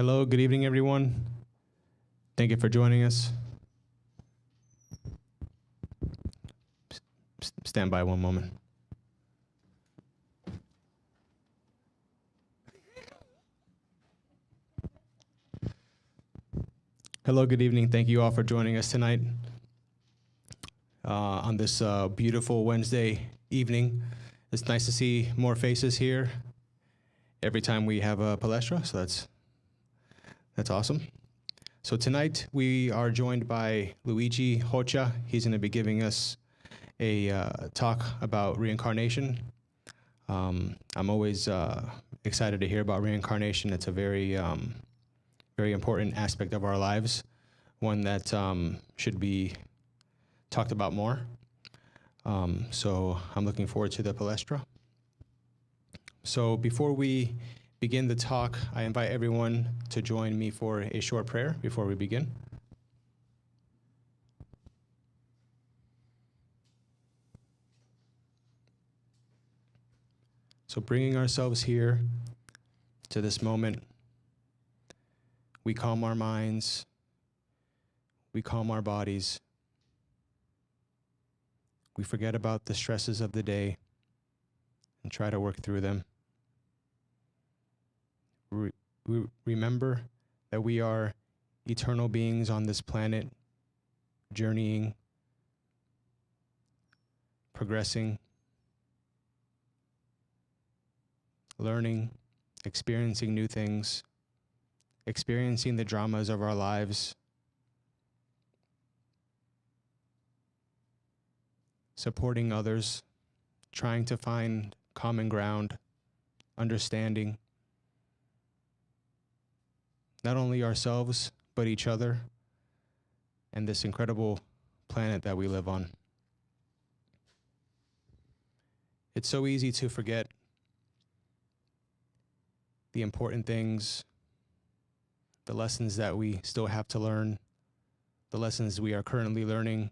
Hello, good evening, everyone. Thank you for joining us. Stand by one moment. Hello, good evening. Thank you all for joining us tonight on this beautiful Wednesday evening. It's nice to see more faces here every time we have a palestra, so that's awesome. So tonight we are joined by Luide Rocha. He's going to be giving us a talk about reincarnation. I'm always excited to hear about reincarnation. It's a very important aspect of our lives, one that should be talked about more. So I'm looking forward to the palestra. So before we begin the talk, I invite everyone to join me for a short prayer before we begin. So bringing ourselves here to this moment, we calm our minds, we calm our bodies, we forget about the stresses of the day and try to work through them. We remember that we are eternal beings on this planet, journeying, progressing, learning, experiencing new things, experiencing the dramas of our lives, supporting others, trying to find common ground, understanding not only ourselves, but each other and this incredible planet that we live on. It's so easy to forget the important things, the lessons that we still have to learn, the lessons we are currently learning,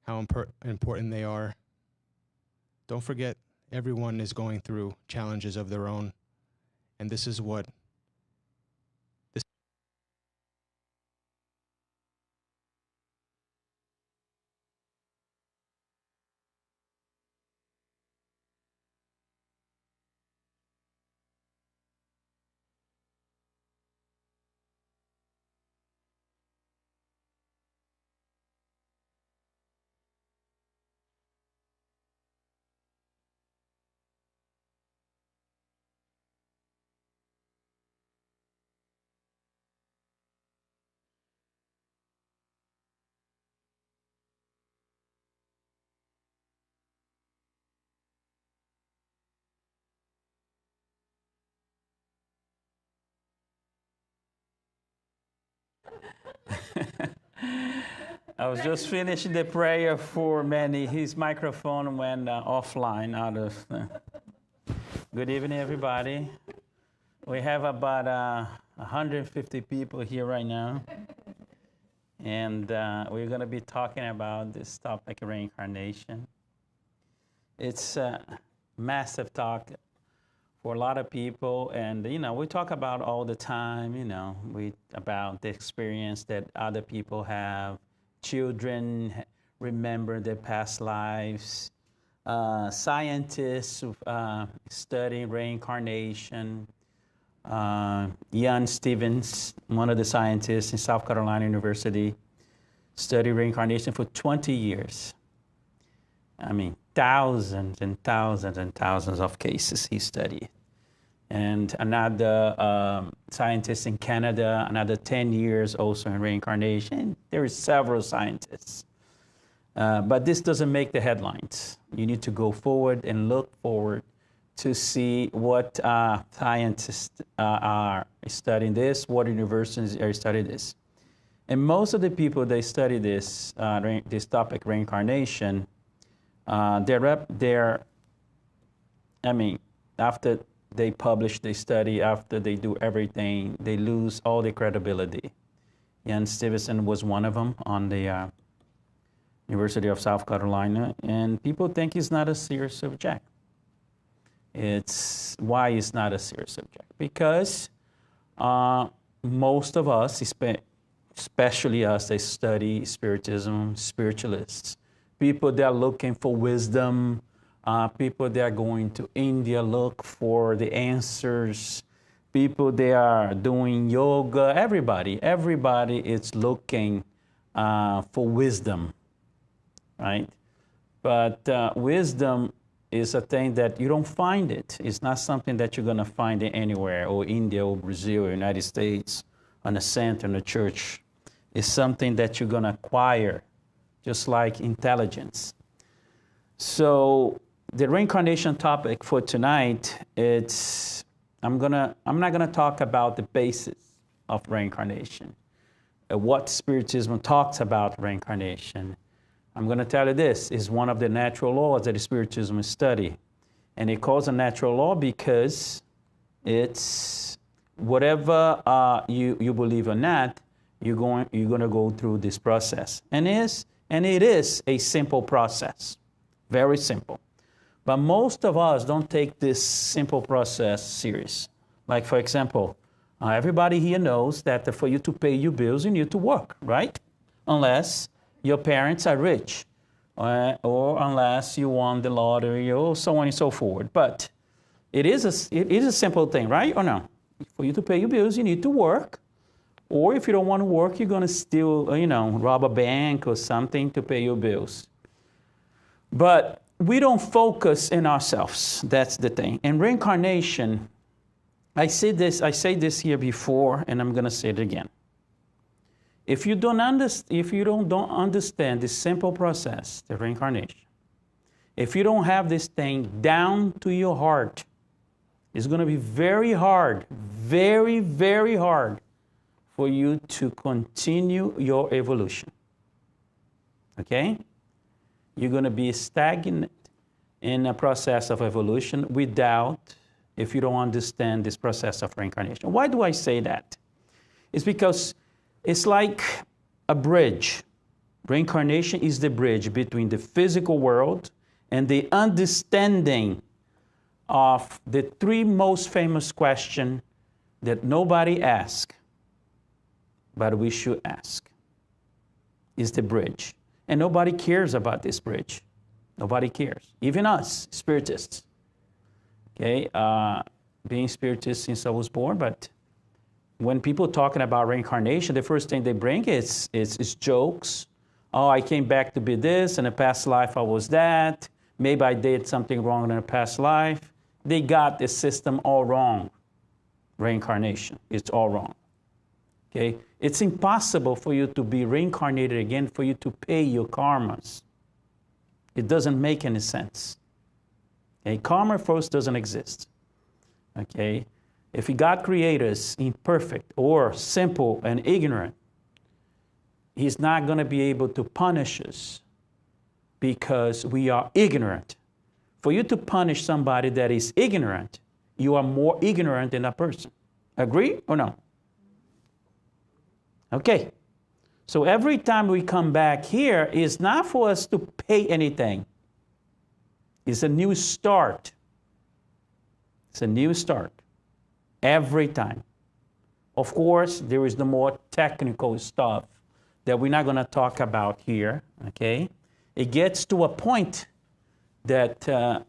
how important they are. Don't forget, everyone is going through challenges of their own, and this is what I was just finishing the prayer for Manny. His microphone went offline out of. Good evening, everybody. We have about 150 people here right now. And we're going to be talking about this topic, reincarnation. It's a massive talk for a lot of people. And, we talk about all the time, about the experience that other people have. Children remember their past lives. Scientists studying reincarnation. Ian Stevens, one of the scientists in South Carolina University, studied reincarnation for 20 years. I mean, thousands and thousands and thousands of cases he studied. And another scientist in Canada, another 10 years also in reincarnation. There are several scientists. But this doesn't make the headlines. You need to go forward and look forward to see what scientists are studying this, what universities are studying this. And most of the people, they study this topic, reincarnation, after they publish, they study, after they do everything, they lose all their credibility. Ian Stevenson was one of them on the University of South Carolina, and people think it's not a serious subject. Why it's not a serious subject? Because most of us, especially us that study Spiritism, spiritualists, people that are looking for wisdom, people that are going to India look for the answers, people that are doing yoga, everybody is looking for wisdom, right? But wisdom is a thing that you don't find it. It's not something that you're going to find it anywhere, or India, or Brazil, or United States, on a center, in a church. It's something that you're going to acquire, just like intelligence. So the reincarnation topic for tonight, I'm not gonna talk about the basis of reincarnation, what Spiritism talks about reincarnation. I'm going to tell you this is one of the natural laws that Spiritism study. And it calls a natural law because it's whatever you believe or not, you're going to go through this process. And it is a simple process, very simple. But most of us don't take this simple process serious. Like, for example, everybody here knows that for you to pay your bills, you need to work, right? Unless your parents are rich, or unless you won the lottery, or so on and so forth. But it is a simple thing, right? Or no? For you to pay your bills, you need to work. Or if you don't want to work, you're going to still, rob a bank or something to pay your bills. But we don't focus in ourselves. That's the thing. And reincarnation, I say this here before, and I'm going to say it again. If you don't understand this simple process, the reincarnation, if you don't have this thing down to your heart, it's going to be very hard, very, very hard for you to continue your evolution. Okay? You're going to be stagnant in a process of evolution if you don't understand this process of reincarnation. Why do I say that? It's because it's like a bridge. Reincarnation is the bridge between the physical world and the understanding of the three most famous questions that nobody asks, but we should ask. Is the bridge. And nobody cares about this bridge. Nobody cares. Even us, spiritists. Okay, being spiritist since I was born, but when people talking about reincarnation, the first thing they bring is jokes. Oh, I came back to be this. In a past life, I was that. Maybe I did something wrong in a past life. They got the system all wrong. Reincarnation, it's all wrong. Okay? It's impossible for you to be reincarnated again, for you to pay your karmas. It doesn't make any sense. Okay? Karma first doesn't exist. Okay? If God created us imperfect or simple and ignorant, He's not going to be able to punish us because we are ignorant. For you to punish somebody that is ignorant, you are more ignorant than that person. Agree or no? Okay. So every time we come back here, it's not for us to pay anything. It's a new start. It's a new start. Every time. Of course, there is the more technical stuff that we're not going to talk about here, okay? It gets to a point that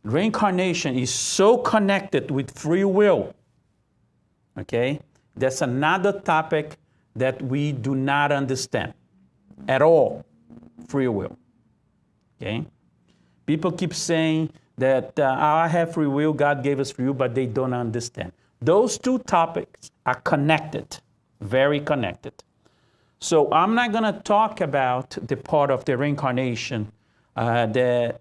reincarnation is so connected with free will, okay? That's another topic that we do not understand at all, free will, okay? People keep saying that I have free will, God gave us free will, but they don't understand. Those two topics are connected, very connected. So I'm not going to talk about the part of the reincarnation that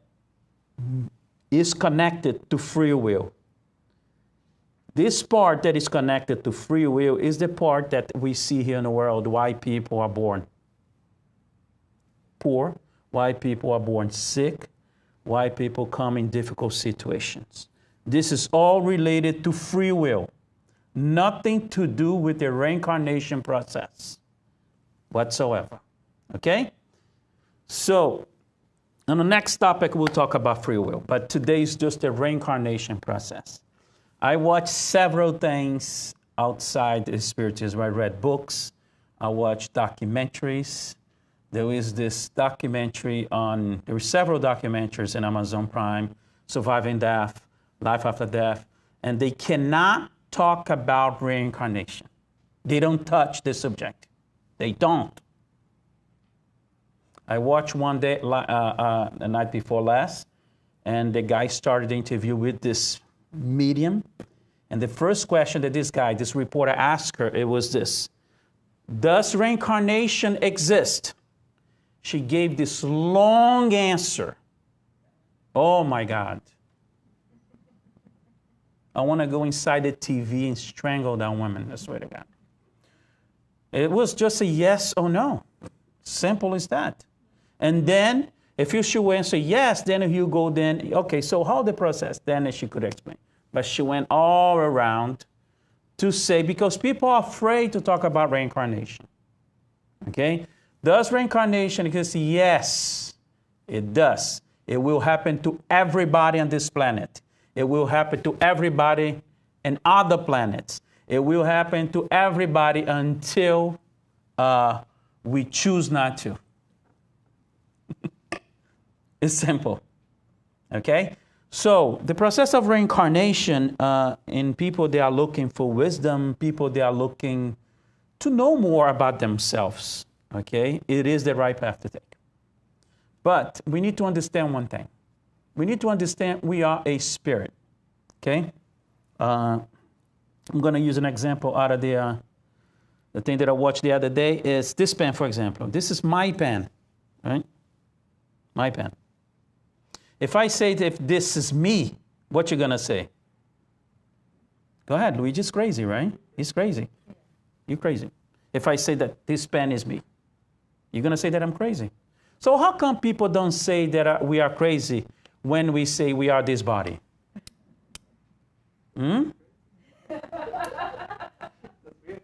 is connected to free will. This part that is connected to free will is the part that we see here in the world, why people are born poor, why people are born sick, why people come in difficult situations. This is all related to free will. Nothing to do with the reincarnation process whatsoever. Okay? So, on the next topic, we'll talk about free will. But today is just the reincarnation process. I watched several things outside the spiritism. I read books. I watched documentaries. There was this documentary on, there were several documentaries on Amazon Prime, Surviving Death, Life After Death, and they cannot talk about reincarnation. They don't touch the subject. They don't. I watched one day, the night before last, and the guy started the interview with this medium, and the first question that this reporter asked her, it was this: does reincarnation exist? She gave this long answer. Oh my God. I want to go inside the TV and strangle that woman, I swear to God. It was just a yes or no. Simple as that. And then, if you should answer yes, then you go then, okay, so how the process? Then she could explain. But she went all around to say, because people are afraid to talk about reincarnation. Okay? Does reincarnation exist? Yes, it does. It will happen to everybody on this planet. It will happen to everybody in other planets. It will happen to everybody until we choose not to. It's simple. Okay? So the process of reincarnation in people that are looking for wisdom, people that are looking to know more about themselves, okay, it is the right path to take. But we need to understand one thing. We need to understand we are a spirit, okay? I'm going to use an example out of the thing that I watched the other day is this pen, for example. This is my pen, right? My pen. If I say that if this is me, what you going to say? Go ahead, Luigi's crazy, right? He's crazy. You're crazy. If I say that this pen is me, you're going to say that I'm crazy. So how come people don't say that we are crazy when we say we are this body?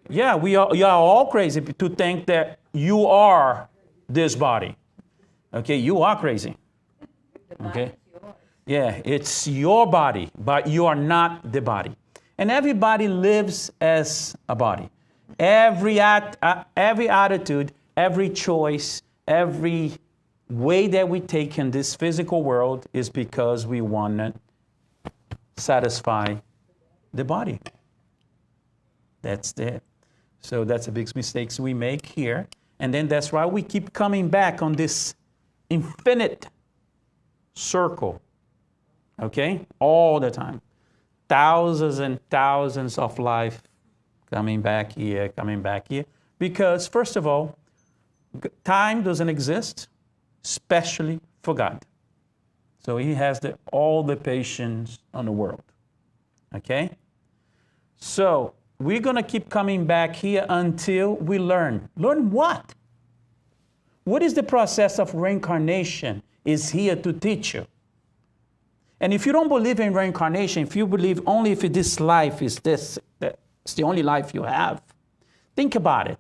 Yeah, you are all crazy to think that you are this body. Okay, you are crazy. Okay? Yeah, it's your body, but you are not the body. And everybody lives as a body. Every attitude, every choice, every way that we take in this physical world is because we want to satisfy the body. That's it. So that's the big mistakes we make here. And then that's why we keep coming back on this infinite circle. Okay? All the time. Thousands and thousands of life coming back here, coming back here. Because, first of all, time doesn't exist, especially for God. So he has all the patience on the world. Okay? So we're going to keep coming back here until we learn. Learn what? What is the process of reincarnation is here to teach you? And if you don't believe in reincarnation, if you believe only if this life is this, that's the only life you have, think about it.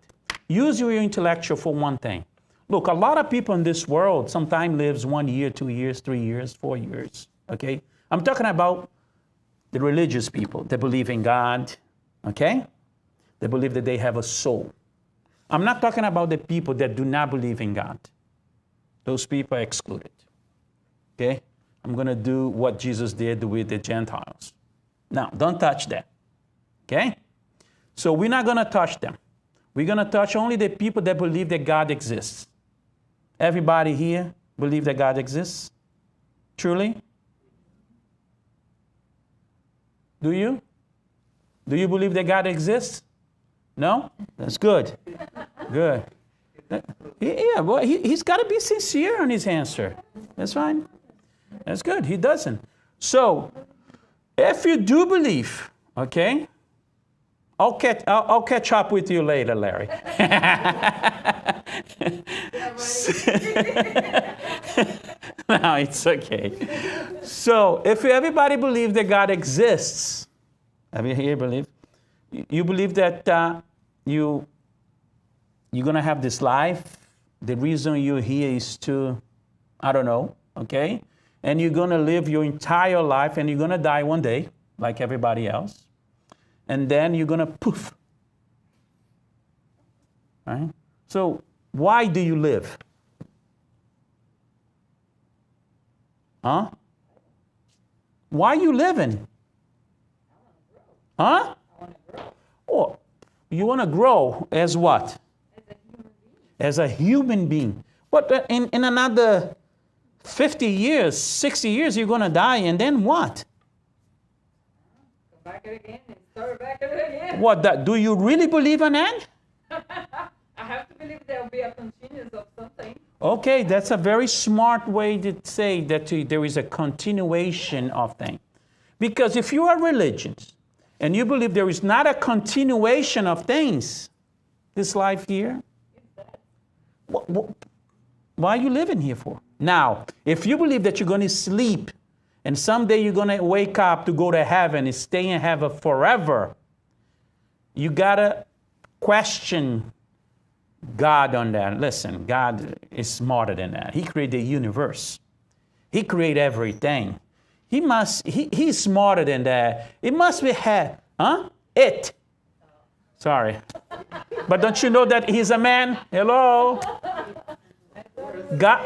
Use your intellectual for one thing. Look, a lot of people in this world sometimes lives 1 year, 2 years, 3 years, 4 years, okay? I'm talking about the religious people that believe in God, okay? They believe that they have a soul. I'm not talking about the people that do not believe in God. Those people are excluded, okay? I'm going to do what Jesus did with the Gentiles. Now, don't touch that, okay? So we're not going to touch them. We're going to touch only the people that believe that God exists. Everybody here believe that God exists? Truly? Do you? Do you believe that God exists? No? That's good. Good. Yeah, well, he's got to be sincere on his answer. That's fine. That's good. He doesn't. So, if you do believe, okay, I'll catch up with you later, Larry. No, it's okay. So, if everybody believes that God exists, have you here believe? You believe that you're going to have this life. The reason you're here is to, I don't know, okay? And you're going to live your entire life and you're going to die one day, like everybody else. and then you're going to poof. Right? So why do you live? Huh? Why are you living? Huh? Oh, you want to grow as what? As a human being. But in another 50 years, 60 years, you're going to die, and then what? Go back again and start back again. What? Do you really believe in that? I have to believe there will be a continuance of something. Okay, that's a very smart way to say that there is a continuation of things. Because if you are religious and you believe there is not a continuation of things, this life here, why are you living here for? Now, if you believe that you're going to sleep and someday you're going to wake up to go to heaven and stay in heaven forever, you got to question God on that. Listen, God is smarter than that. He created the universe. He created everything. He's smarter than that. It must be it. Sorry. But don't you know that he's a man? Hello? God,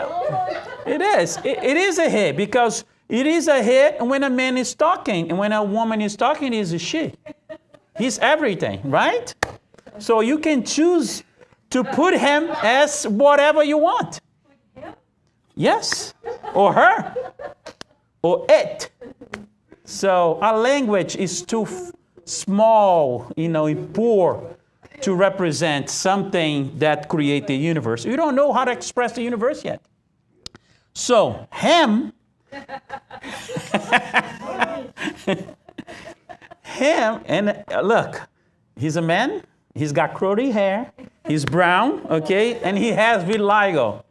it is. It is a he, because it is a he when a man is talking, and when a woman is talking, it is a she. He's everything, right? So you can choose to put him as whatever you want. Yes. Or her. Or it. So our language is too small, poor to represent something that creates the universe. You don't know how to express the universe yet. So, him, and look, he's a man, he's got curly hair, he's brown, okay, and he has vitiligo.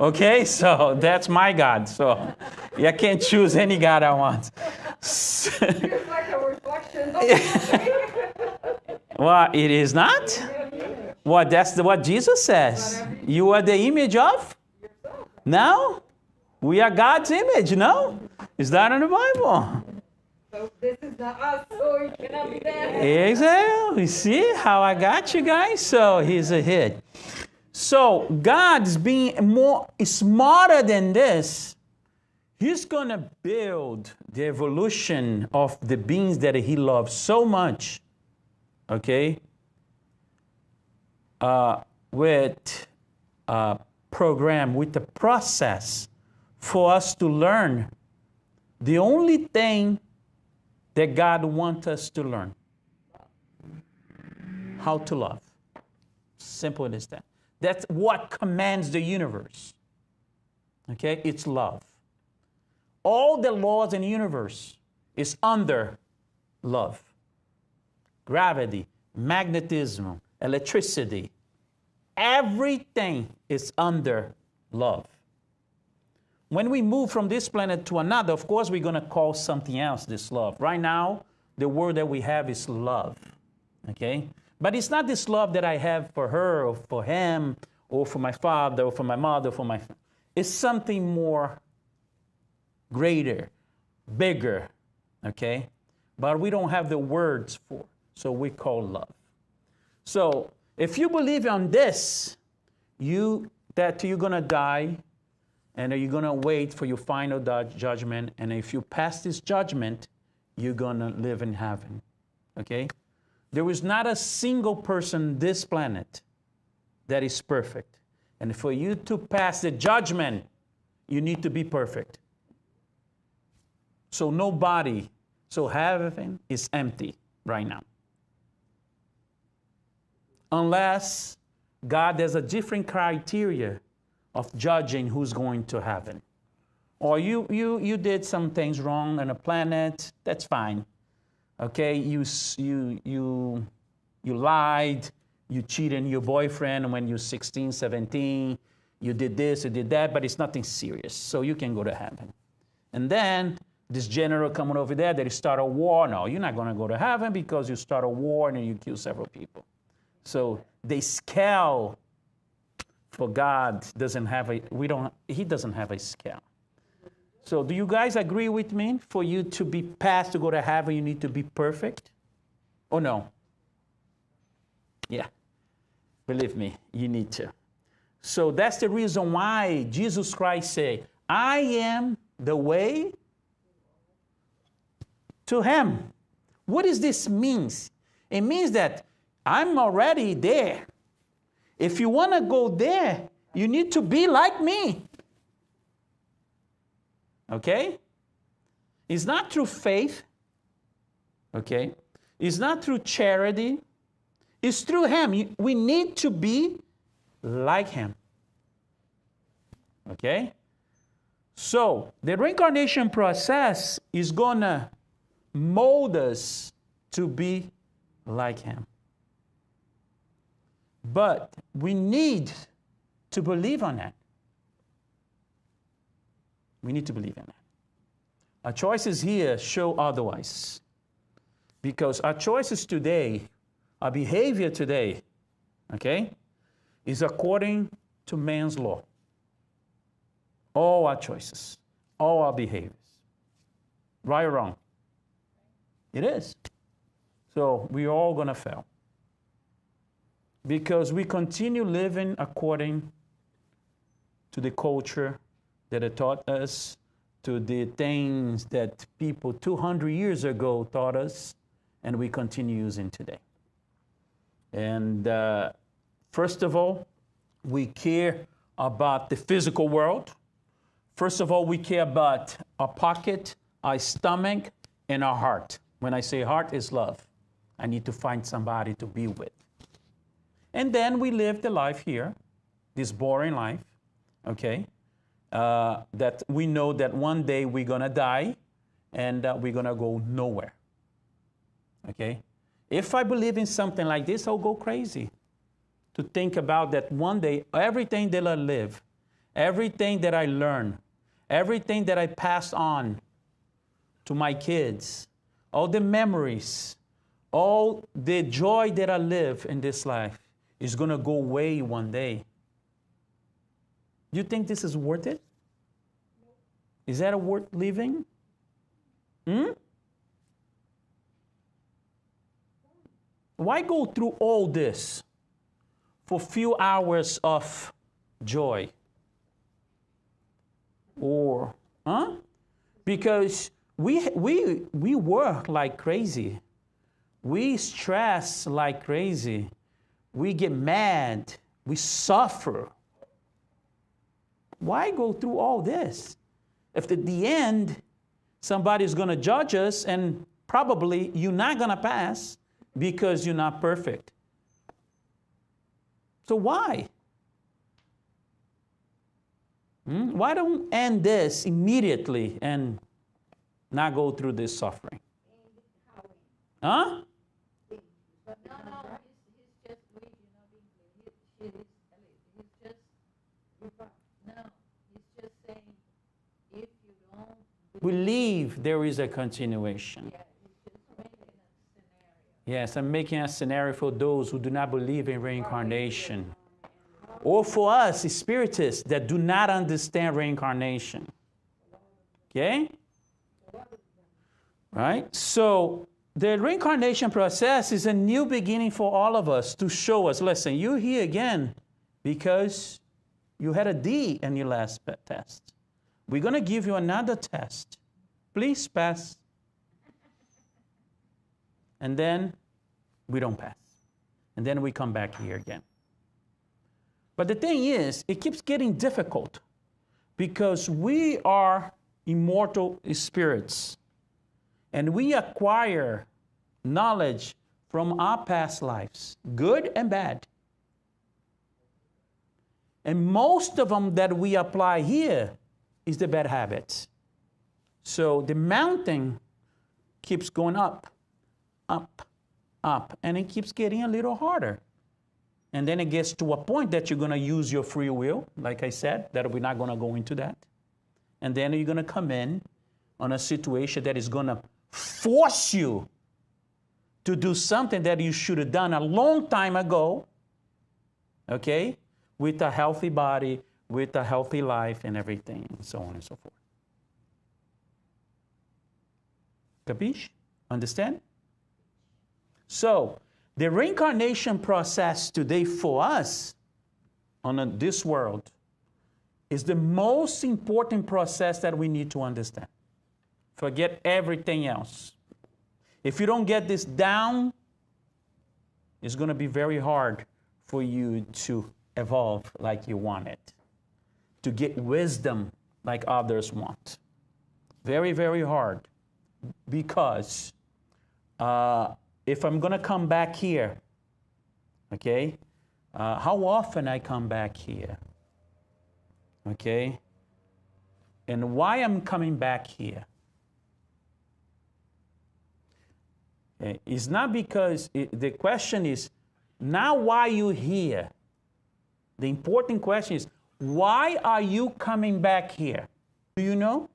Okay, so that's my God. So I can't choose any God I want. It's like a reflection. Well, it is not. Well, that's what Jesus says. You are the image of? No? We are God's image, no? Is that in the Bible? So this is not us, so it cannot be that. Exactly. You see how I got you guys? So he's a hit. So God's being more smarter than this. He's going to build the evolution of the beings that he loves so much, okay, with a program, with a process for us to learn the only thing that God wants us to learn. How to love. Simple as that. That's what commands the universe. Okay? It's love. All the laws in the universe is under love. Gravity, magnetism, electricity, everything is under love. When we move from this planet to another, of course, we're going to call something else this love. Right now, the word that we have is love. Okay? But it's not this love that I have for her or for him or for my father or for my mother or for my... It's something more greater, bigger, okay? But we don't have the words for, so we call love. So if you believe on this, that you're going to die and you're going to wait for your final judgment, and if you pass this judgment, you're going to live in heaven, okay? There is not a single person on this planet that is perfect. And for you to pass the judgment, you need to be perfect. So heaven is empty right now. Unless God has a different criteria of judging who's going to heaven. Or you did some things wrong on a planet, that's fine. Okay, you lied, you cheated on your boyfriend when you're 16, 17, you did this, you did that, but it's nothing serious, so you can go to heaven. And then this general coming over there, that start a war. No, you're not going to go to heaven because you start a war and you kill several people. So the scale for God he doesn't have a scale. So do you guys agree with me? For you to be passed to go to heaven, you need to be perfect? Oh, no. Yeah. Believe me, you need to. So that's the reason why Jesus Christ said, I am the way to him. What does this mean? It means that I'm already there. If you want to go there, you need to be like me. Okay? It's not through faith. Okay? It's not through charity. It's through him. We need to be like him. Okay? So, the reincarnation process is going to mold us to be like him. But we need to believe on that. We need to believe in that. Our choices here show otherwise. Because our choices today, our behavior today, okay, is according to man's law. All our choices, all our behaviors. Right or wrong? It is. So we're all going to fail. Because we continue living according to the culture that it taught us, to the things that people 200 years ago taught us, and we continue using today. And first of all, we care about the physical world. First of all, we care about our pocket, our stomach, and our heart. When I say heart, it's love. I need to find somebody to be with. And then we live the life here, this boring life, okay? That we know that one day we're going to die and we're going to go nowhere, okay? If I believe in something like this, I'll go crazy to think about that one day, everything that I live, everything that I learn, everything that I pass on to my kids, all the memories, all the joy that I live in this life is going to go away one day. Do you think this is worth it? Is that worth living? Why go through all this for a few hours of joy? Or, because we work like crazy. We stress like crazy. We get mad. We suffer. Why go through all this? If at the end, somebody's going to judge us and probably you're not going to pass because you're not perfect. So why? Why don't end this immediately and not go through this suffering? Huh? Believe there is a continuation. Yes, I'm making a scenario for those who do not believe in reincarnation. Or for us, spiritists that do not understand reincarnation. Okay? Right? So, the reincarnation process is a new beginning for all of us to show us, listen, you're here again because you had a D in your last test. We're going to give you another test. Please pass. And then we don't pass. And then we come back here again. But the thing is, it keeps getting difficult because we are immortal spirits. And we acquire knowledge from our past lives, good and bad. And most of them that we apply here is the bad habits. So the mountain keeps going up, up, up, and it keeps getting a little harder. And then it gets to a point that you're going to use your free will, like I said, that we're not going to go into that. And then you're going to come in on a situation that is going to force you to do something that you should have done a long time ago, okay, with a healthy body, with a healthy life and everything, and so on and so forth. Capiche? Understand? So, the reincarnation process today for us on this world is the most important process that we need to understand. Forget everything else. If you don't get this down, it's going to be very hard for you to evolve like you want it, to get wisdom like others want. Very, very hard. Because if I'm going to come back here, okay, how often I come back here, okay, and why I'm coming back here. It's not because, the question is, not why you here. The important question is, why are you coming back here? Do you know?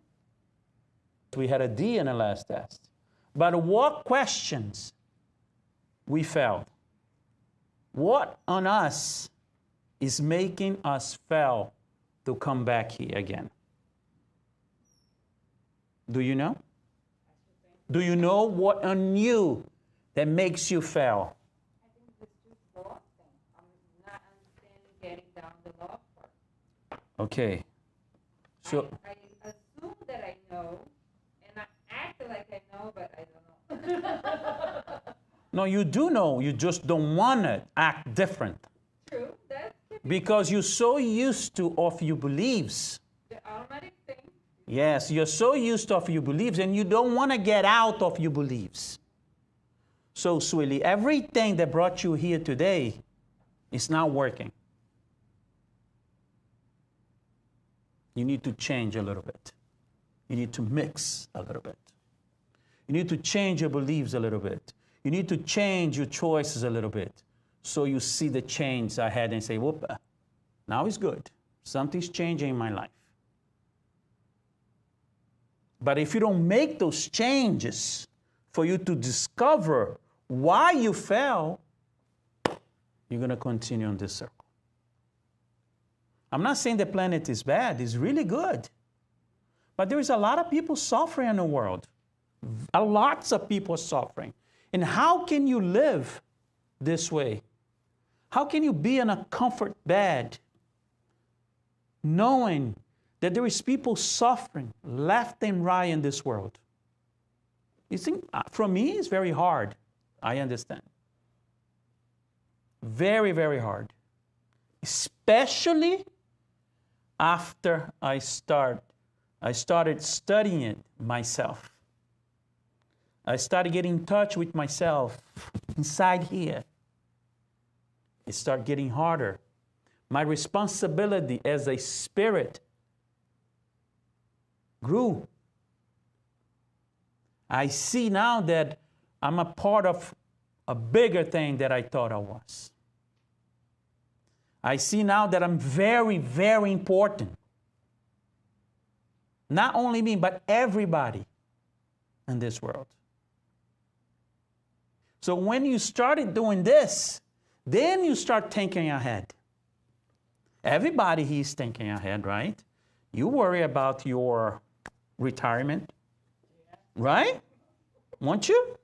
We had a D in the last test. But what questions we failed? What on us is making us fail to come back here again? Do you know? Do you know what on you that makes you fail? I think it's just both things. I'm not understanding getting down the law part. Okay. So I assume that I know, and I act like I know, but I don't know. no, you do know. You just don't want to act different. True. That's Because you're so used to of your beliefs. the automatic thing. Yes, you're so used to your beliefs and you don't want to get out of your beliefs. So, sweetie, everything that brought you here today is not working. You need to change a little bit. You need to mix a little bit. You need to change your beliefs a little bit. You need to change your choices a little bit. So you see the change ahead and say, whoop, now it's good. Something's changing in my life. But if you don't make those changes for you to discover why you fell, you're going to continue on this circle. I'm not saying the planet is bad. It's really good. But there is a lot of people suffering in the world. Lots of people suffering. And how can you live this way? How can you be in a comfort bed knowing that there is people suffering left and right in this world? You think, for me, it's very hard. I understand. Very, very hard. Especially after I started studying it myself. I started getting in touch with myself inside here. It started getting harder. My responsibility as a spirit grew. I see now that I'm a part of a bigger thing that I thought I was. I see now that I'm very, very important. Not only me, but everybody in this world. So when you started doing this, then you start thinking ahead. Everybody here is thinking ahead, right? You worry about your retirement, right? Won't you?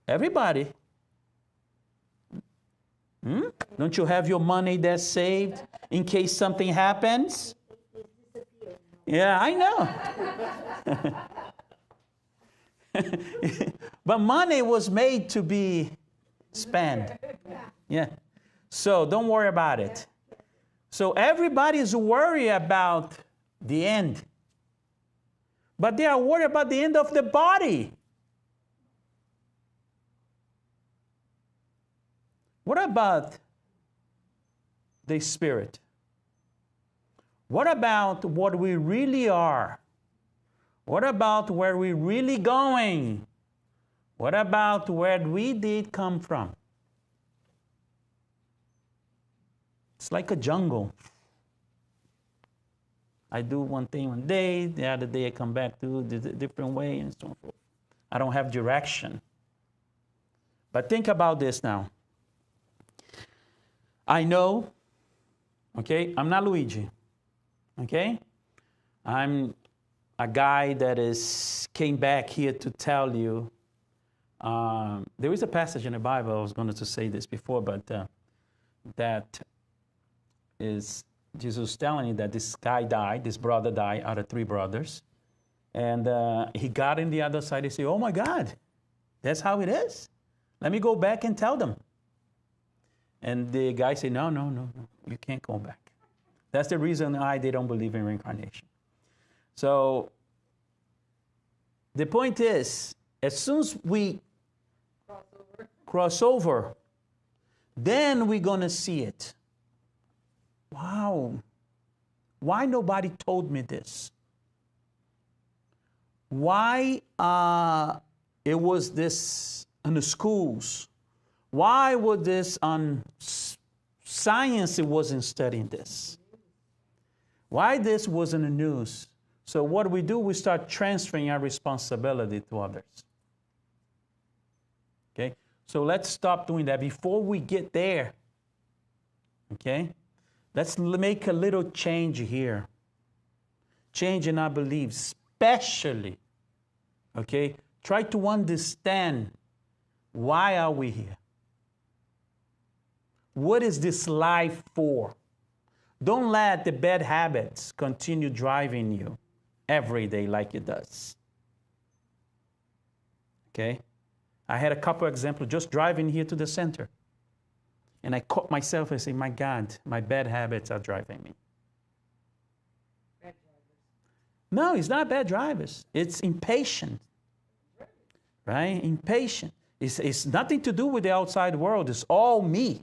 Everybody. Don't you have your money that's saved in case something happens? Yeah, I know. But money was made to be spent. Yeah. So don't worry about it. So everybody is worried about the end. But they are worried about the end of the body. What about the spirit? What about what we really are? What about where we're really going? What about where we did come from? It's like a jungle. I do one thing one day, the other day I come back to the different way and so forth. I don't have direction. But think about this now. I know, okay, I'm not Luigi, okay? I'm a guy that came back here to tell you There is a passage in the Bible, I was going to say this before, but that is Jesus telling you that this guy died, this brother died out of 3 brothers. And he got in the other side, he said, oh my God, that's how it is. Let me go back and tell them. And the guy said, no, you can't go back. That's the reason why they don't believe in reincarnation. So the point is, as soon as we cross over, then we're going to see it. Wow. Why nobody told me this? Why it was this in the schools? Why was this on science? It wasn't studying this. Why this was in the news? So what we do, we start transferring our responsibility to others. Okay? So let's stop doing that before we get there. Okay? Let's make a little change here. Change in our beliefs, especially. Okay? Try to understand, why are we here? What is this life for? Don't let the bad habits continue driving you every day like it does. Okay? I had a couple examples just driving here to the center. And I caught myself and said, my God, my bad habits are driving me. Bad drivers. No, it's not bad drivers. It's impatient. Right? Impatient. It's nothing to do with the outside world. It's all me.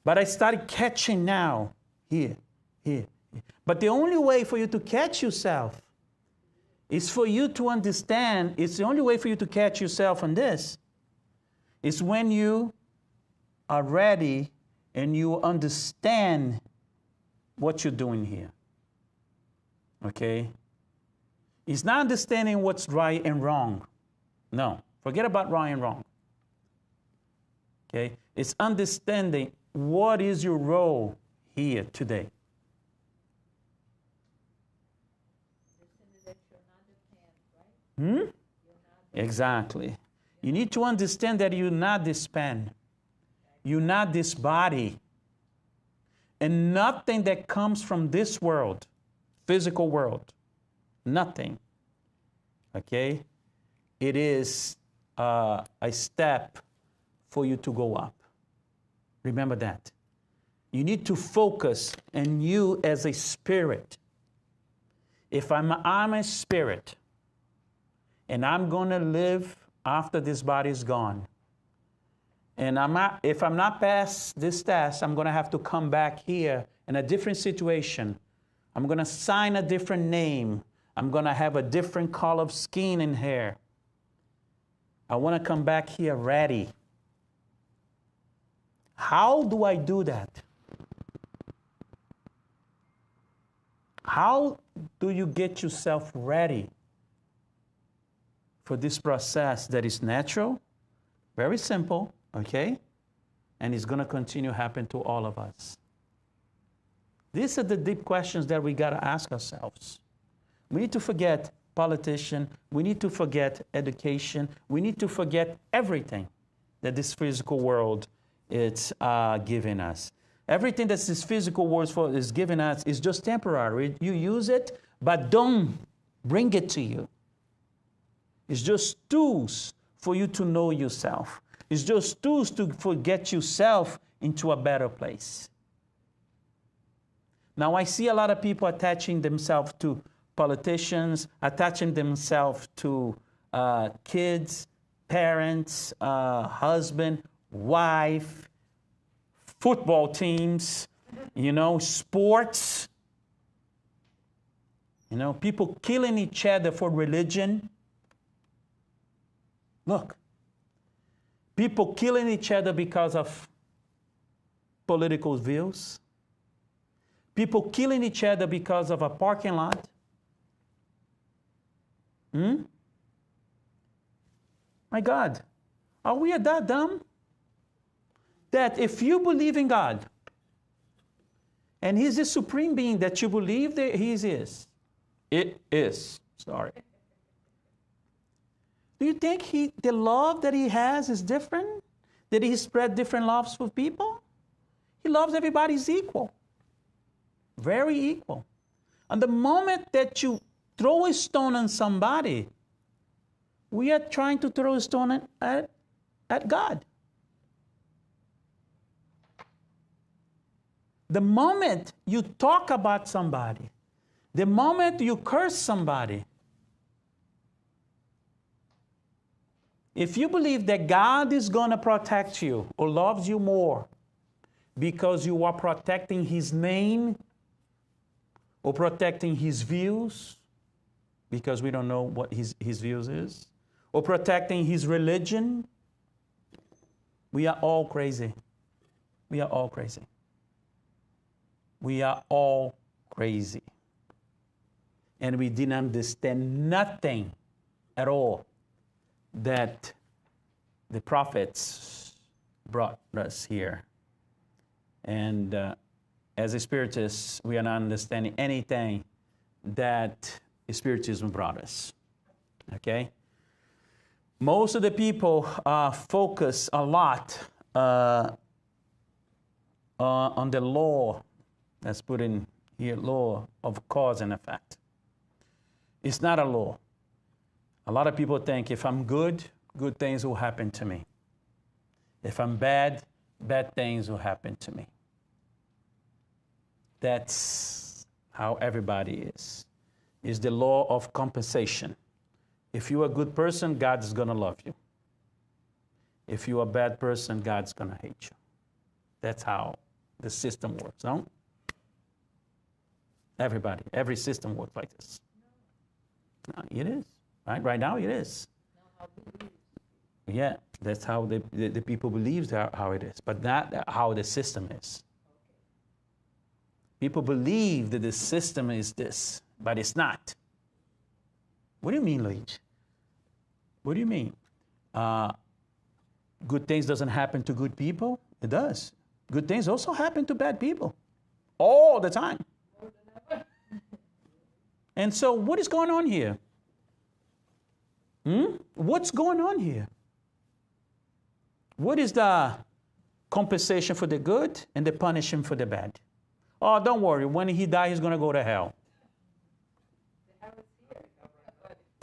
But I started catching now, here. But the only way for you to catch yourself is for you to understand, it's the only way for you to catch yourself on this, is when you are ready and you understand what you're doing here. Okay? It's not understanding what's right and wrong. No, forget about right and wrong. Okay? It's understanding what is your role here today. Exactly. You need to understand that you're not this pen. You're not this body. And nothing that comes from this world, physical world, nothing. Okay? It is a step for you to go up. Remember that. You need to focus on you as a spirit. If I'm a spirit, and I'm going to live after this body is gone, and if I'm not past this test, I'm going to have to come back here in a different situation. I'm going to sign a different name. I'm going to have a different color of skin and hair. I want to come back here ready. How do I do that? How do you get yourself ready for this process that is natural, very simple, okay? And it's going to continue to happen to all of us. These are the deep questions that we got to ask ourselves. We need to forget politician. We need to forget education. We need to forget everything that this physical world is giving us. Everything that this physical world is giving us is just temporary. You use it, but don't bring it to you. It's just tools for you to know yourself. It's just tools to get yourself into a better place. Now, I see a lot of people attaching themselves to politicians, attaching themselves to kids, parents, husband, wife, football teams, sports. People killing each other for religion. Look, people killing each other because of political views. People killing each other because of a parking lot. My God, are we that dumb? That if you believe in God, and He's the supreme being that you believe that He is, it is, sorry. Do you think the love that he has is different? Did he spread different loves for people? He loves everybody as equal. Very equal. And the moment that you throw a stone on somebody, we are trying to throw a stone at God. The moment you talk about somebody, the moment you curse somebody, if you believe that God is going to protect you or loves you more because you are protecting his name or protecting his views, because we don't know what his views is, or protecting his religion, we are all crazy. We are all crazy. We are all crazy. And we didn't understand nothing at all that the prophets brought us here. And as a spiritist, we are not understanding anything that Spiritism brought us. Okay? Most of the people focus a lot on the law. Let's put in here, law of cause and effect. It's not a law. A lot of people think if I'm good, good things will happen to me. If I'm bad, bad things will happen to me. That's how everybody is. It's the law of compensation. If you're a good person, God's going to love you. If you're a bad person, God's going to hate you. That's how the system works, no? Everybody, every system works like this. No, it is. Right now it is. Yeah, that's how the people believe how it is, but not how the system is. People believe that the system is this, but it's not. What do you mean, Luide? What do you mean? Good things doesn't happen to good people? It does. Good things also happen to bad people. All the time. And so what is going on here? What's going on here? What is the compensation for the good and the punishment for the bad? Oh, don't worry. When he dies, he's going to go to hell.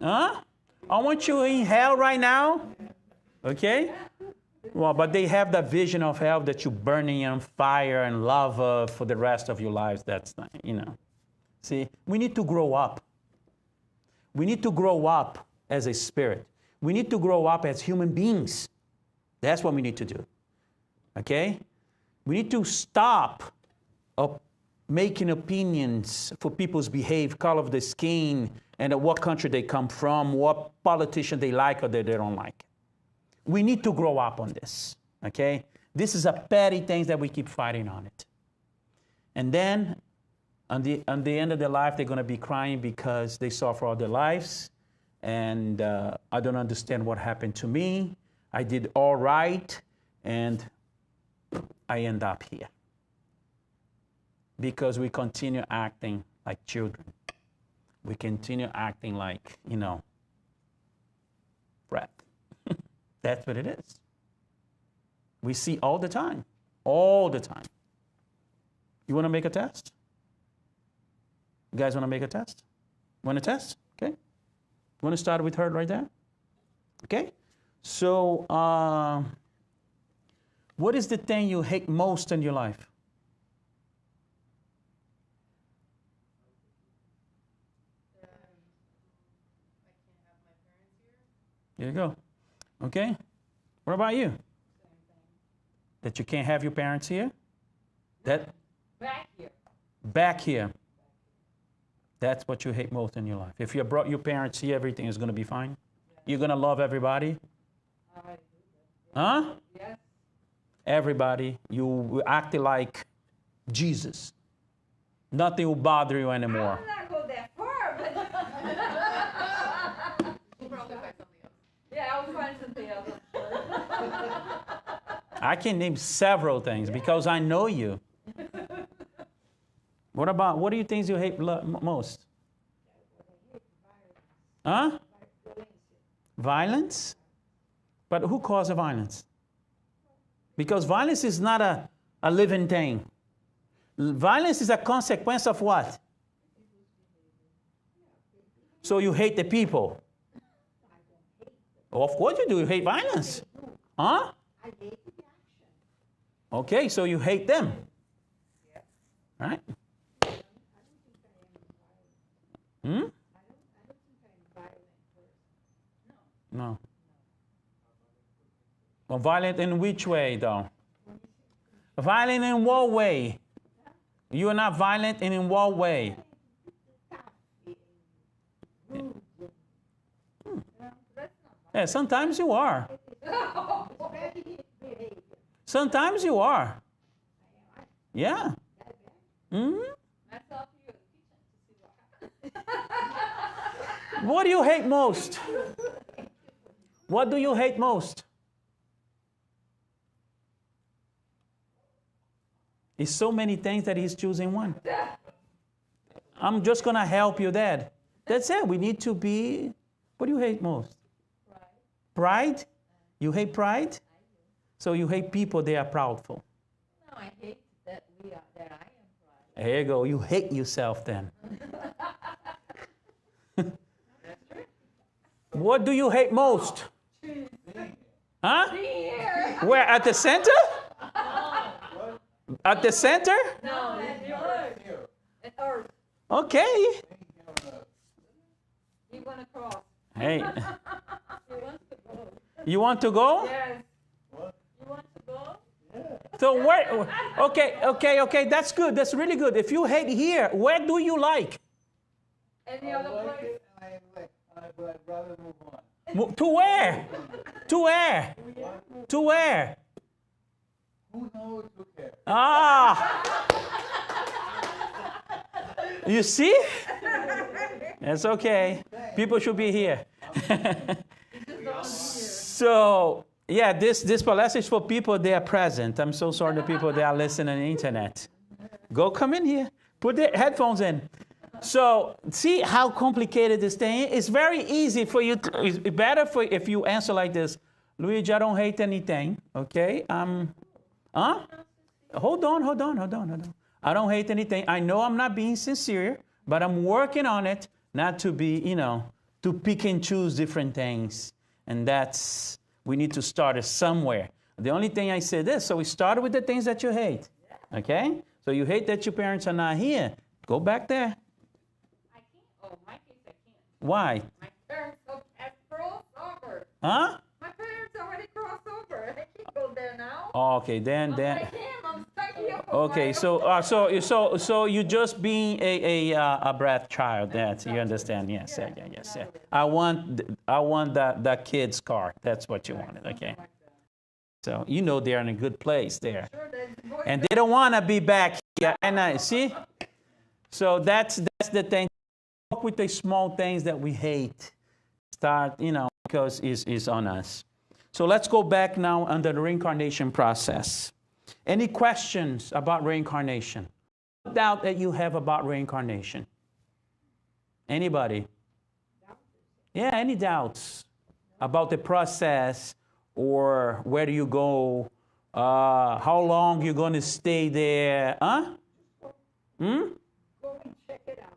Huh? I want you in hell right now. Okay? Well, but they have the vision of hell that you're burning on fire and lava for the rest of your lives. That's not, See, we need to grow up. We need to grow up as a spirit. We need to grow up as human beings. That's what we need to do. Okay? We need to stop making opinions for people's behavior, color of the skin, and what country they come from, what politician they like or they don't like. We need to grow up on this. Okay? This is a petty thing that we keep fighting on it. And then, on the end of their life, they're going to be crying because they suffer all their lives. And I don't understand what happened to me. I did all right, and I end up here. Because we continue acting like children. We continue acting like, brat. That's what it is. We see all the time. All the time. You want to make a test? You guys want to make a test? Want a test? Okay. Want to start with her right there? Okay. So, what is the thing you hate most in your life? There you go. Okay. What about you? That you can't have your parents here? That Back here. back here. That's what you hate most in your life. If you brought your parents here, everything is going to be fine. You're going to love everybody. Huh? Yes. Everybody. You will act like Jesus. Nothing will bother you anymore. I will not go that far, but We'll probably find something else. yeah, I'll find something else. I can name several things because I know you. What do you think you hate most? Huh? Violence? But who causes violence? Because violence is not a living thing. Violence is a consequence of what? So you hate the people. Of course you do. You hate violence. Huh? I hate the action. Okay, so you hate them. Right? I don't think I am violent. Hmm? I don't think I'm violent person. No. Well, violent in which way, though? Violent in what way? You are not violent in what way? Yeah, sometimes you are. Sometimes you are. Yeah. Mm-hmm. What do you hate most? What do you hate most? It's so many things that he's choosing one. I'm just going to help you, Dad. That's it. We need to be... What do you hate most? Pride? You hate pride? So you hate people they are proudful. No, I hate that I am proud. There you go. You hate yourself then. What do you hate most? Huh? Where? At the center? At the center? No, it's yours. It's ours. Okay. You want to cross. Hey. He wants to go. You want to go? Yes. You want to go? So where? Okay. That's good. That's really good. If you hate here, where do you like? Any other place? I'd rather move on. To where? To where? To where? Who knows? Who cares? Ah. You see? That's okay. People should be here. So, yeah, this palestra is for people that are present. I'm so sorry to people that are listening on the internet. Come in here. Put the headphones in. So, see how complicated this thing is? It's very easy for you. It's better for if you answer like this. Luigi, I don't hate anything. Okay? Hold on. I don't hate anything. I know I'm not being sincere, but I'm working on it not to be, to pick and choose different things. And we need to start it somewhere. The only thing I said is, so we started with the things that you hate. Okay? So you hate that your parents are not here. Go back there. I can't. Oh, my case, I can't. Why? My parents have crossed over. Huh? My parents already crossed over. I can't go there now. Okay, then. I'm stuck here for Okay, so you just being a breath child. That you understand? Yes. I want the kid's car. That's what you wanted. Okay. So they're in a good place there, and they don't want to be back here. And I see. So that's the thing. Work with the small things that we hate. Start, because it's on us. So let's go back now under the reincarnation process. Any questions about reincarnation? What doubt that you have about reincarnation? Anybody? Yeah, any doubts about the process or where do you go? How long you're going to stay there? Huh? Go and check it out.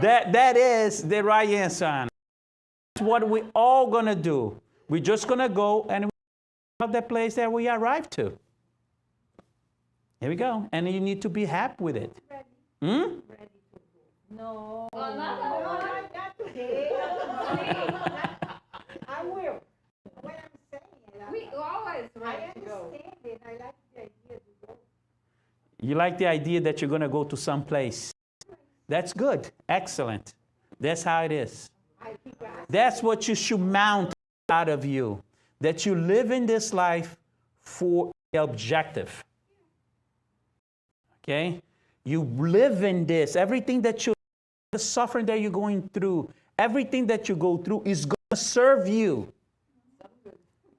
That is the right answer. That's what we're all going to do. We're just going to go and we the place that we arrived to. Here we go. And you need to be happy with it. Ready to go. No. Not today. I will. What I'm saying, We always I ready to go. understand it. I like the idea to go. You like the idea that you're going to go to some place. That's good. Excellent. That's how it is. That's what you should mount out of you. That you live in this life for the objective. Okay? You live in this. Everything that the suffering that you're going through, everything that you go through is going to serve you.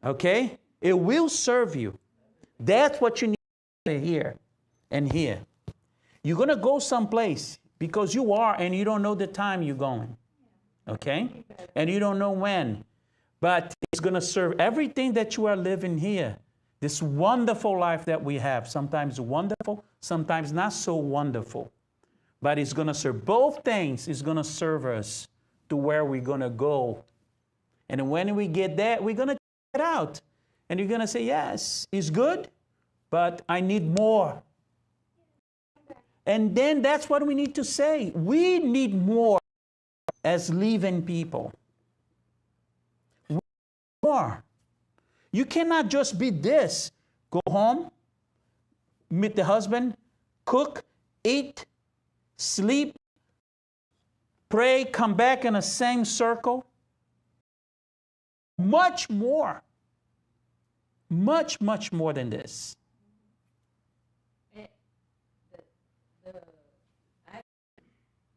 Okay? It will serve you. That's what you need to hear and here. You're going to go someplace. because you are, and you don't know the time you're going. Okay? And you don't know when. But it's going to serve everything that you are living here. This wonderful life that we have. Sometimes wonderful, sometimes not so wonderful. But it's going to serve both things. It's going to serve us to where we're going to go. And when we get there, we're going to check it out. And you're going to say, yes, it's good, but I need more. And then that's what we need to say. We need more as living people. More. You cannot just be this. Go home, meet the husband, cook, eat, sleep, pray, come back in the same circle. Much more. Much, much more than this.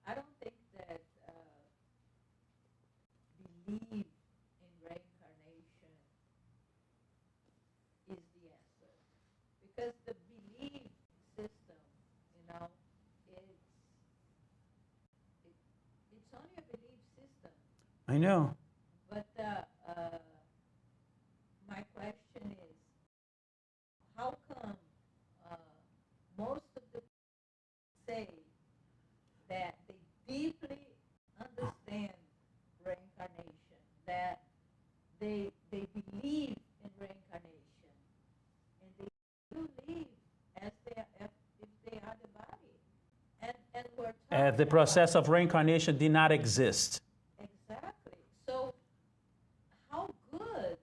I don't think that believe in reincarnation is the answer. Because the belief system, it's only a belief system. I know. But my question is, how come most of the people say that they deeply understand reincarnation, that they believe in reincarnation, and they do live as if they are the body, and we're talking The process about of reincarnation did not exist. exactly. So how good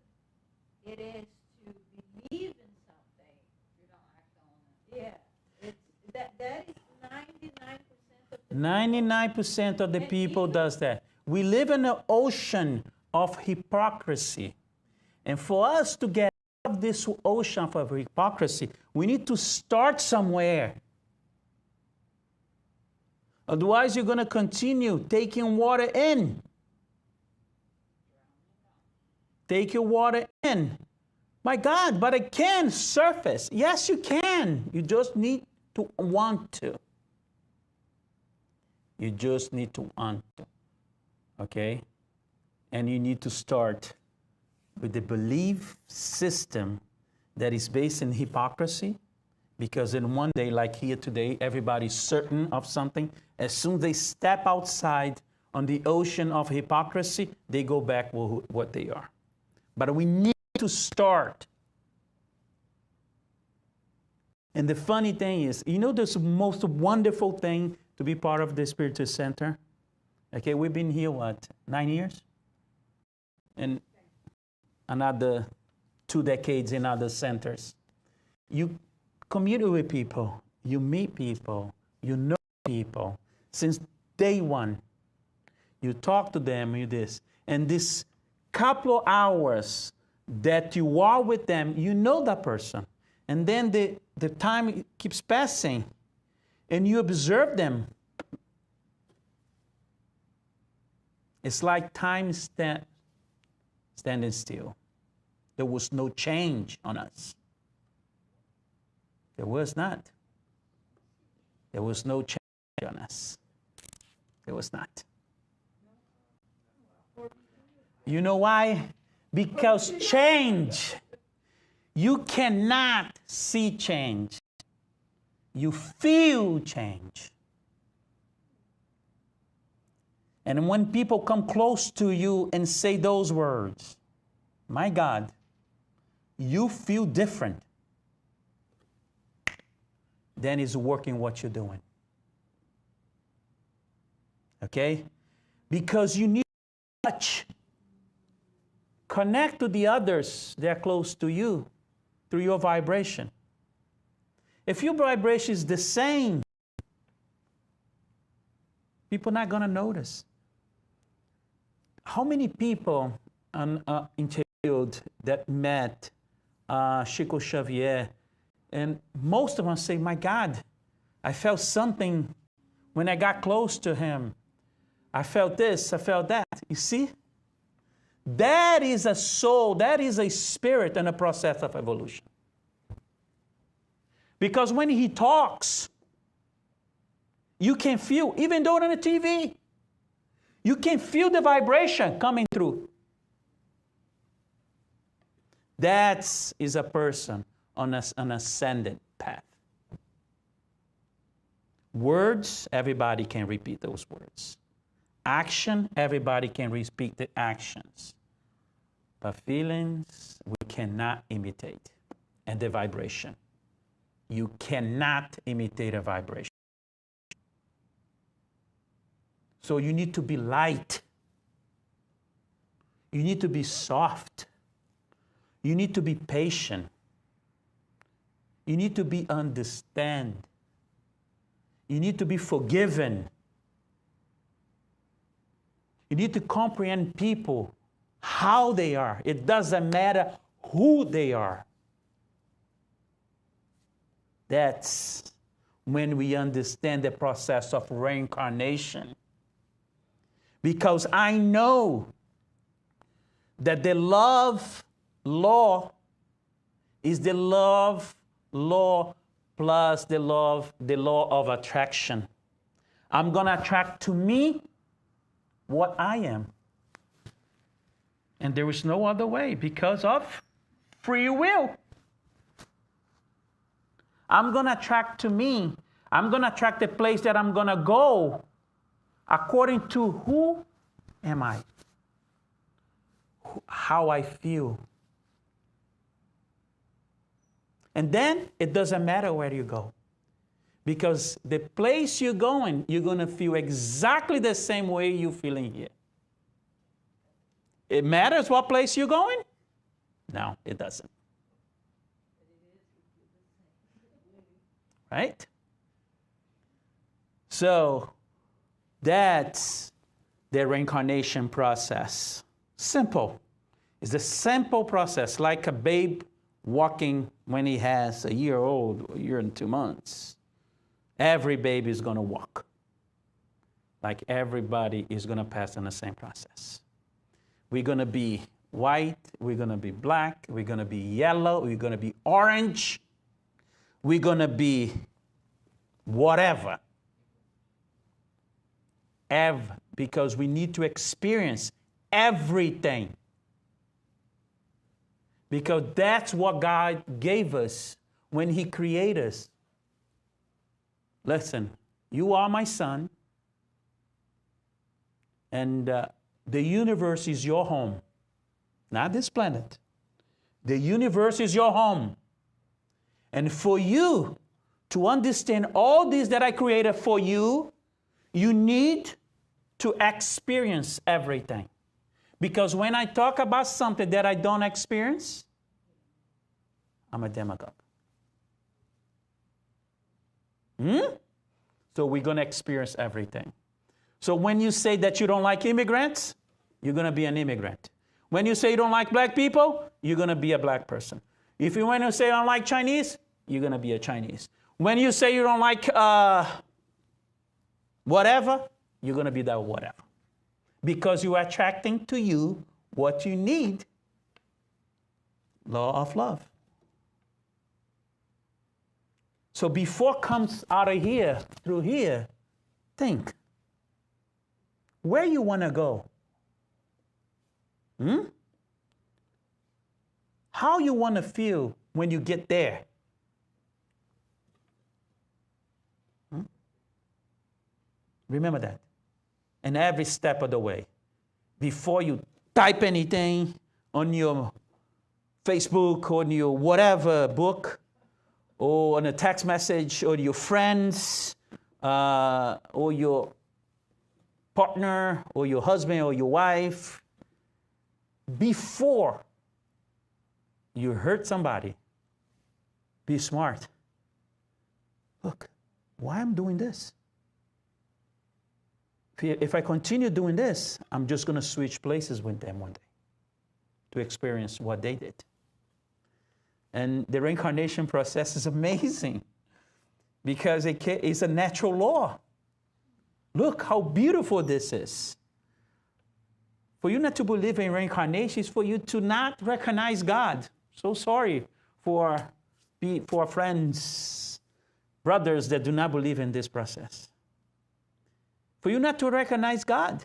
it is to believe in something. You don't act on it. Yeah, that is 99% 99% of the of the And people even- does that. We live in an ocean of hypocrisy. And for us to get out of this ocean of hypocrisy, we need to start somewhere. Otherwise, you're going to continue taking water in. Take your water in. My God, but it can surface. Yes, you can. You just need to want to. You just need to want to. Okay? And you need to start with the belief system that is based in hypocrisy. Because in one day, like here today, everybody's certain of something. As soon as they step outside on the ocean of hypocrisy, they go back to what they are. But we need to start. And the funny thing is, this most wonderful thing to be part of the Spiritist Center? Okay, we've been here, 9 years? And another 2 decades in other centers. You communicate with people, you meet people, you know people. Since day one, you talk to them, you this. And this couple of hours that you are with them, you know that person. And then the time keeps passing, and you observe them. It's like time standing still. There was no change on us. There was not. There was no change on us. There was not. You know why? Because change. You cannot see change. You feel change. And when people come close to you and say those words, my God, you feel different. Then it's working what you're doing. Okay? Because you need to touch. Connect to the others that are close to you through your vibration. If your vibration is the same, people are not going to notice. How many people interviewed that met Chico Xavier, and most of them say, my God, I felt something when I got close to him. I felt this, I felt that. You see? That is a soul, that is a spirit in a process of evolution. Because when he talks, You can feel, even though on the TV, you can feel the vibration coming through. That is a person on an ascendant path. Words, everybody can repeat those words. Action, everybody can repeat the actions. But feelings, we cannot imitate. And the vibration. You cannot imitate a vibration. So you need to be light. You need to be soft. You need to be patient. You need to be understand. You need to be forgiven. You need to comprehend people, how they are. It doesn't matter who they are. That's when we understand the process of reincarnation. Because I know that the love law is the love law plus the law of attraction. I'm going to attract to me what I am. And there is no other way because of free will. I'm going to attract to me. I'm going to attract the place that I'm going to go according to who am I? How I feel. And then it doesn't matter where you go. Because the place you're going to feel exactly the same way you're feeling here. It matters what place you're going? No, it doesn't. Right? So, that's the reincarnation process. Simple. It's a simple process, like a babe walking when he has a year old, a year and 2 months. Every baby is going to walk. Like everybody is going to pass in the same process. We're going to be white, we're going to be black, we're going to be yellow, we're going to be orange, we're going to be whatever. Because we need to experience everything. Because that's what God gave us when He created us. Listen, you are my son, and the universe is your home, not this planet. The universe is your home. And for you to understand all this that I created for you, you need to experience everything. Because when I talk about something that I don't experience, I'm a demagogue. So we're going to experience everything. So when you say that you don't like immigrants, you're going to be an immigrant. When you say you don't like black people, you're going to be a black person. If you want to say you don't like Chinese, you're going to be a Chinese. When you say you don't like whatever, you're going to be that whatever. Because you are attracting to you what you need. Law of love. So before it comes out of here, through here, think. Where you want to go? How you want to feel when you get there? Remember that. And every step of the way. Before you type anything on your Facebook, on your whatever book, or on a text message, or your friends, or your partner, or your husband, or your wife, before you hurt somebody, be smart. Look, why I'm doing this? If I continue doing this, I'm just going to switch places with them one day to experience what they did. And the reincarnation process is amazing because it's a natural law. Look how beautiful this is. For you not to believe in reincarnation is for you to not recognize God. So sorry for friends, brothers that do not believe in this process. for you not to recognize God,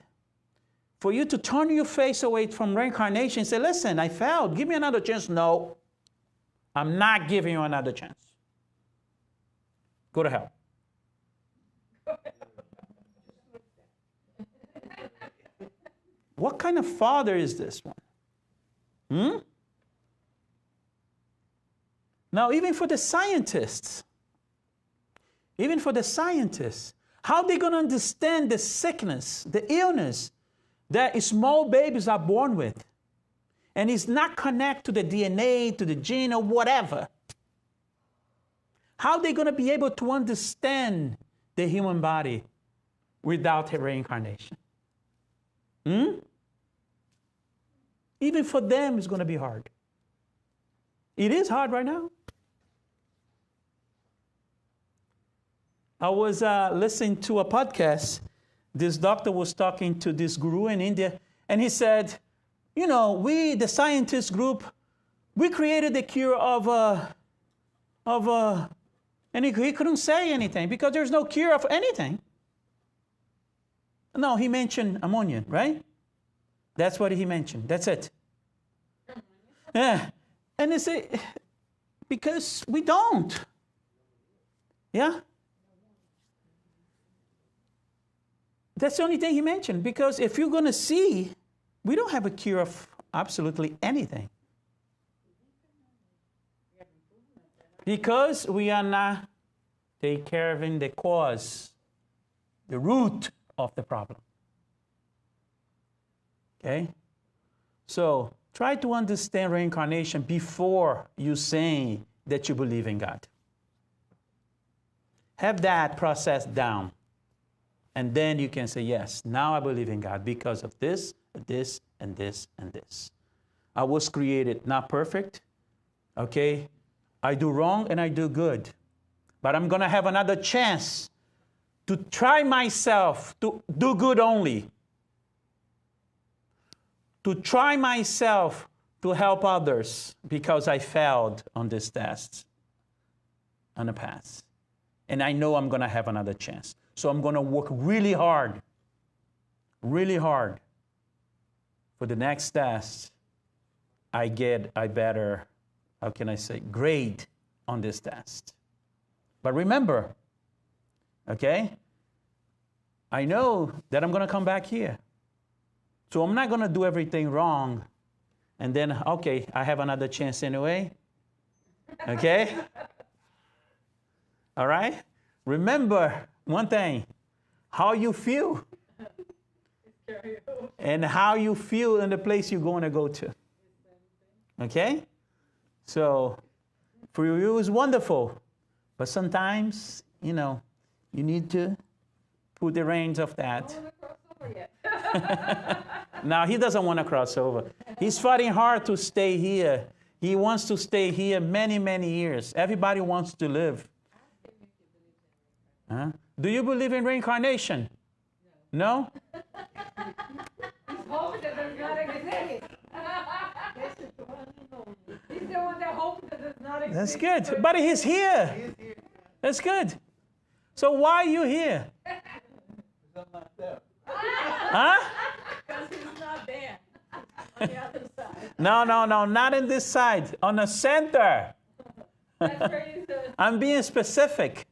for you to turn your face away from reincarnation and say, listen, I failed. Give me another chance. No, I'm not giving you another chance. Go to hell. What kind of father is this one? Now, even for the scientists, how are they going to understand the sickness, the illness that small babies are born with? And it's not connected to the DNA, to the gene, or whatever. How are they going to be able to understand the human body without a reincarnation? Even for them, it's going to be hard. It is hard right now. I was listening to a podcast. This doctor was talking to this guru in India, and he said, you know, we, the scientist group, we created the cure and he couldn't say anything because there's no cure of anything. No, he mentioned ammonia, right? That's what he mentioned. That's it. Yeah. And they say, because we don't. Yeah? That's the only thing he mentioned. Because if you're going to see, we don't have a cure of absolutely anything. Because we are not taking care of the cause, the root of the problem. Okay? So, try to understand reincarnation before you say that you believe in God. Have that process down. And then you can say, yes, now I believe in God because of this, this, and this, and this. I was created not perfect. Okay? I do wrong and I do good. But I'm going to have another chance to try myself to do good only. To try myself to help others because I failed on this test in the past. And I know I'm going to have another chance. So I'm going to work really hard for the next test. I get a better, how can I say, grade on this test. But remember, okay, I know that I'm going to come back here. So I'm not going to do everything wrong. And then, okay, I have another chance anyway. Okay? All right? Remember one thing, how you feel. And how you feel in the place you're going to go to. Okay? So, for you it's wonderful. But sometimes, you know, you need to put the reins of that. Now, he doesn't want to cross over. He's fighting hard to stay here. He wants to stay here many, many years. Everybody wants to live. Huh? Do you believe in reincarnation? No? He's hoping that does not exist. He's the one that hopes that does not exist. That's good. But he's here. That's good. So why are you here? Huh? Because he's not there. On the other side. No, not in this side. On the center. That's where he says. I'm being specific.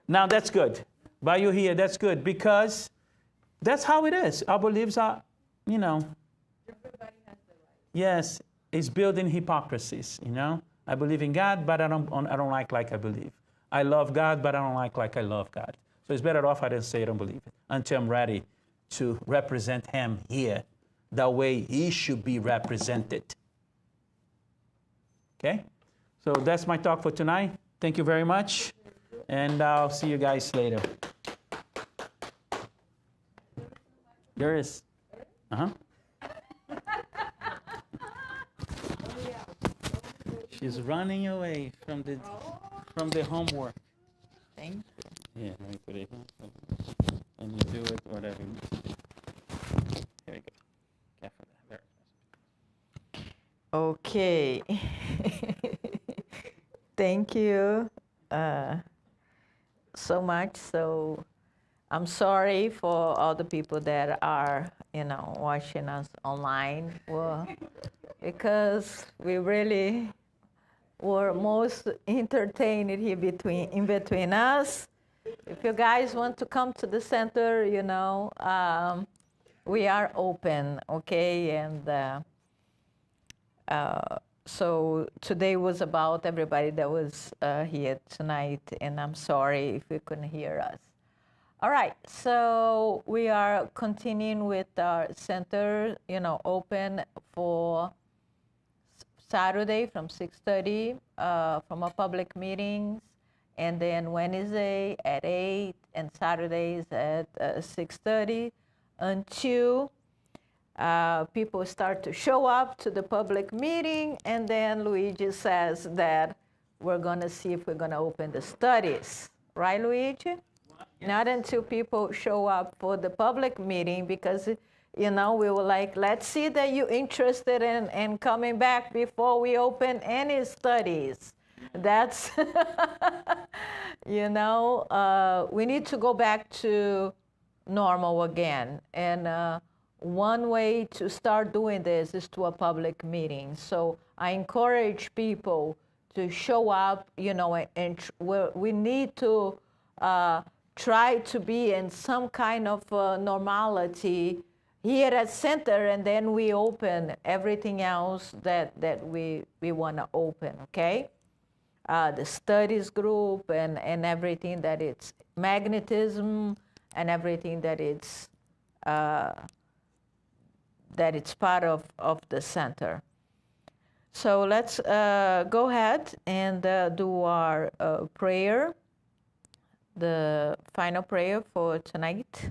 Now that's good. By you here, that's good because that's how it is. Our beliefs are, you know. Everybody has the right. Yes, it's building hypocrisies, you know. I believe in God, but I don't like I believe. I love God, but I don't like I love God. So it's better off I didn't say I don't believe it until I'm ready to represent him here the way he should be represented. Okay? So that's my talk for tonight. Thank you very much. And I'll see you guys later. There is. Uh-huh. She's running away from the homework. Thank you. Yeah, let me put it here. And you do it, whatever. Here we go. Careful there. Okay. Thank you so much. So I'm sorry for all the people that are, watching us online. Well, because we really were most entertained here in between us. If you guys want to come to the center, we are open, okay? And so today was about everybody that was here tonight, and I'm sorry if you couldn't hear us. All right, so we are continuing with our center, open for Saturday from 6:30 from our public meetings, and then Wednesday at 8, and Saturdays at 6:30 until people start to show up to the public meeting, and then Luigi says that we're going to see if we're going to open the studies. Right, Luigi? Yes. Not until people show up for the public meeting, because, we were like, let's see that you're interested in coming back before we open any studies. That's, we need to go back to normal again. And one way to start doing this is to a public meeting. So I encourage people to show up, and we need to try to be in some kind of normality here at center, and then we open everything else that we want to open, okay? The studies group and everything that it's magnetism and everything that it's part of the center. So let's go ahead and do our prayer, the final prayer for tonight.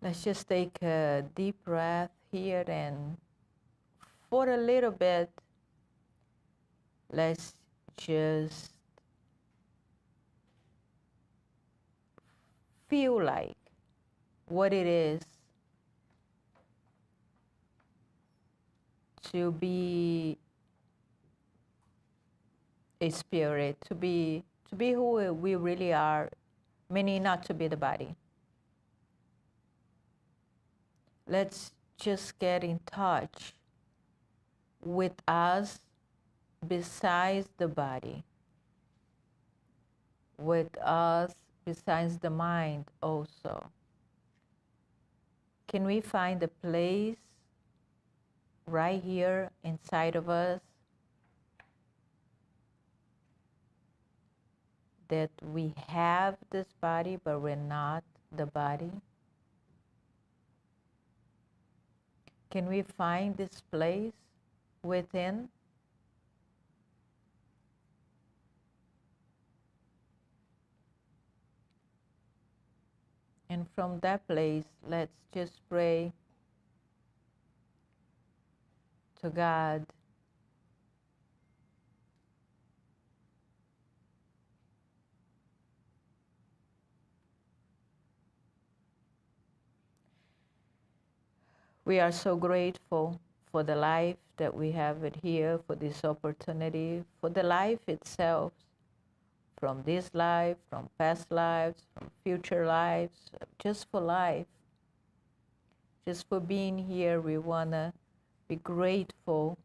Let's just take a deep breath here, and for a little bit, let's just feel like what it is to be a spirit, to be who we really are, meaning not to be the body. Let's just get in touch with us besides the body, with us besides the mind also. Can we find a place right here inside of us that we have this body, but we're not the body? Can we find this place within? And from that place, let's just pray to God we are so grateful for the life that we have it here, for this opportunity, for the life itself, from this life, from past lives, from future lives, just for life, just for being here. We want to be grateful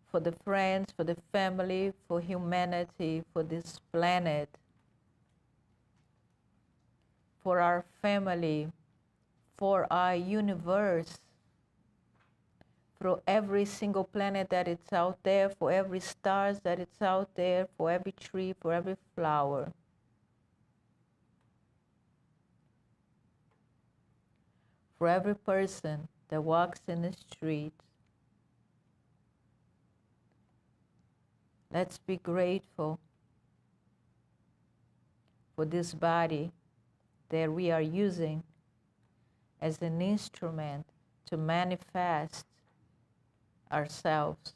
for the friends, for the family, for humanity, for this planet, for our family, for our universe, for every single planet that is out there, for every star that is out there, for every tree, for every flower. For every person that walks in the street. Let's be grateful for this body that we are using as an instrument to manifest ourselves.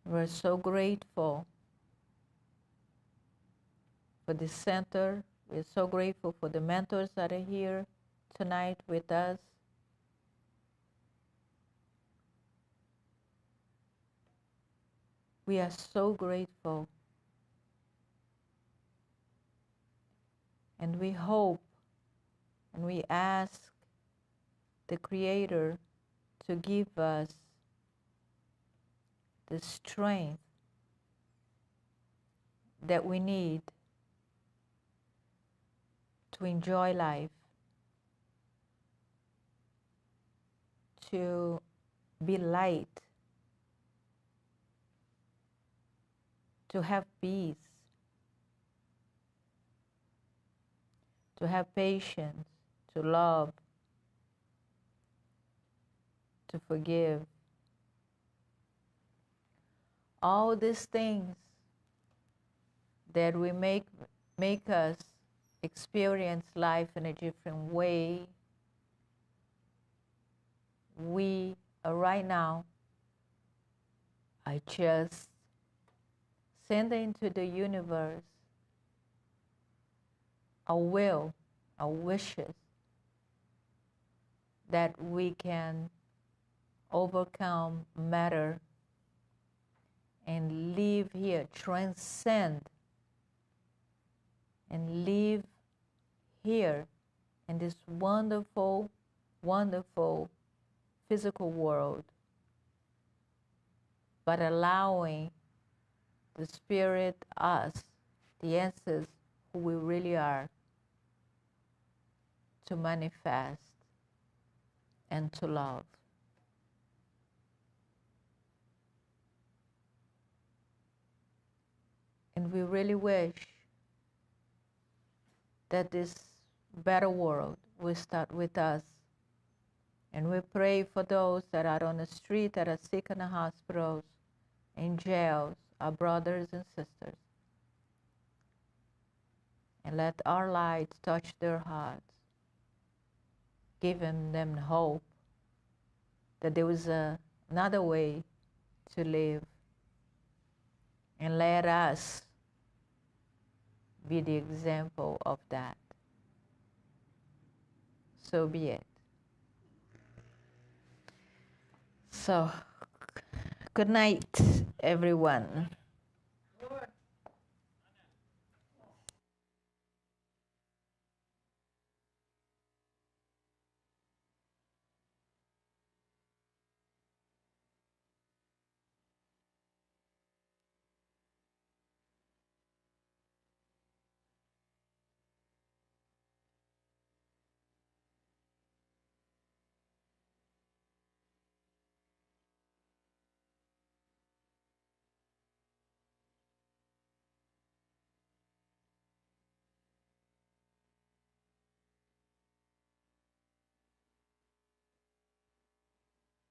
We're so grateful for the center We're so grateful for the mentors that are here tonight with us. We are so grateful. And we hope and we ask the Creator to give us the strength that we need to enjoy life, to be light, to have peace, to have patience, to love, to forgive. All these things that we make us experience life in a different way, we right now are just sending into the universe our will, our wishes, that we can overcome matter and live here, transcend, and live here in this wonderful, wonderful physical world, but allowing the Spirit, us, the answers who we really are, to manifest and to love. And we really wish that this better world will start with us. And we pray for those that are on the street, that are sick in the hospitals, in jails, our brothers and sisters. And let our light touch their hearts, giving them hope that there was another way to live. And let us be the example of that. So be it. So, good night, everyone.